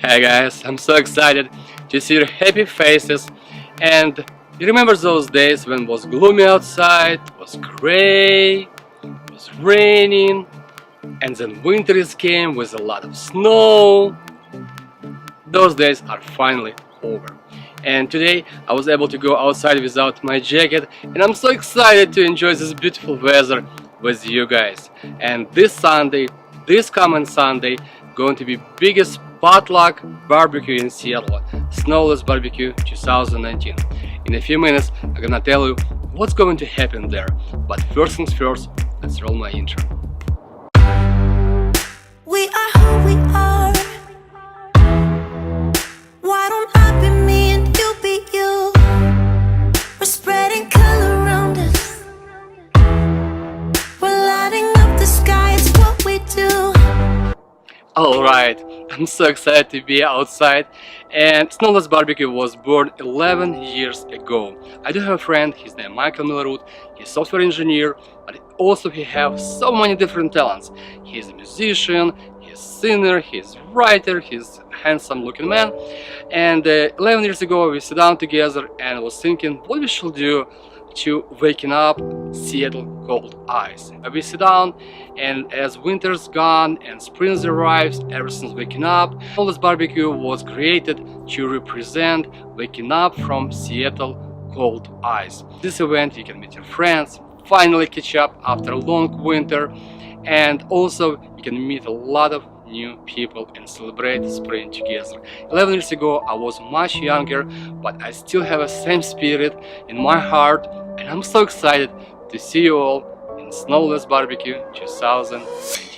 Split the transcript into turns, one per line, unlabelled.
Hey guys, I'm so excited to see your happy faces. And you remember those days when it was gloomy outside, it was gray, it was raining, and then winter came with a lot of snow. Those days are finally over. And today I was able to go outside without my jacket, and I'm so excited to enjoy this beautiful weather with you guys. And this Sunday, this coming Sunday, going to be biggest potluck barbecue in Seattle, Snowless BBQ 2019. In a few minutes I'm gonna tell you what's going to happen there. But first things first, let's roll my intro.
We are who we are. Why don't I be me and you be you? We're spreading color around us. We're lighting up the sky, it's what we do.
Alright, I'm so excited to be outside, and Snowless BBQ was born 11 years ago. I do have a friend, his name Michael Millerwood. He's a software engineer, but also he has so many different talents. He's a musician, he's a singer, he's a writer, he's a handsome looking man. And 11 years ago we sat down together and was thinking what we should do to waking up Seattle cold eyes. We sit down, and as winter's gone and spring arrives, everything's waking up. Snowless BBQ was created to represent waking up from Seattle cold eyes. This event you can meet your friends, finally catch up after a long winter, and also you can meet a lot of new people and celebrate spring together. 11 years ago I was much younger, but I still have the same spirit in my heart, and I'm so excited to see you all in Snowless BBQ 2019.